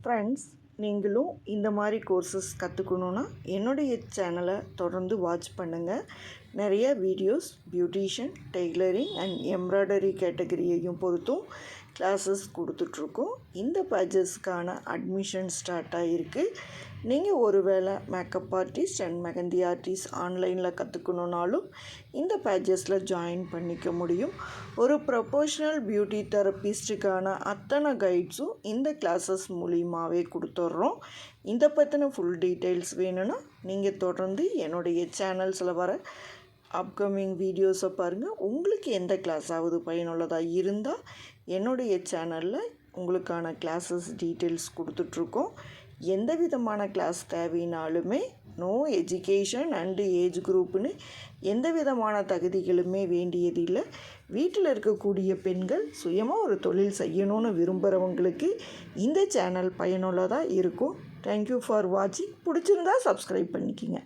Friends, நீங்களும் இந்த மாதிரி கோர்சஸ் கற்றுக்கணுன்னா என்னுடைய சேனலை தொடர்ந்து வாட்ச் பண்ணுங்கள். நிறைய videos beautician, tailoring and embroidery கேட்டகரியையும் பொறுத்தும் கிளாஸஸ் கொடுத்துட்ருக்கோம். இந்த பேட்சஸ்க்கான அட்மிஷன் ஸ்டார்ட் ஆகிருக்கு. நீங்கள் ஒருவேளை makeup artist and mehndi artist ஆன்லைனில் கற்றுக்கணுன்னாலும் இந்த பேட்சஸில் ஜாயின் பண்ணிக்க முடியும். ஒரு ப்ரொஃபஷ்னல் பியூட்டி தெரப்பிஸ்ட்டுக்கான அத்தனை கைட்ஸும் இந்த கிளாஸஸ் மூலியமாகவே கொடுத்துட்றோம். இதை பற்றின ஃபுல் டீட்டெயில்ஸ் வேணும்னா நீங்கள் தொடர்ந்து என்னுடைய சேனல்ஸில் வர அப்கமிங் வீடியோஸை பாருங்கள். உங்களுக்கு எந்த கிளாஸாவது பயனுள்ளதாக இருந்தால் என்னுடைய சேனலில் உங்களுக்கான கிளாஸஸ் டீட்டெயில்ஸ் கொடுத்துட்ருக்கோம். எந்த விதமான கிளாஸ் தேவைனாலுமே நோ எஜுகேஷன் அண்டு ஏஜ் குரூப்புன்னு எந்த விதமான தகுதிகளுமே வேண்டியதில்லை. வீட்டில் இருக்கக்கூடிய பெண்கள் சுயமாக ஒரு தொழில் செய்யணும்னு விரும்புகிறவங்களுக்கு இந்த சேனல் பயனுள்ளதாக இருக்கும். தேங்க்யூ ஃபார் வாட்சிங். பிடிச்சிருந்தா சப்ஸ்கிரைப் பண்ணிக்கோங்க.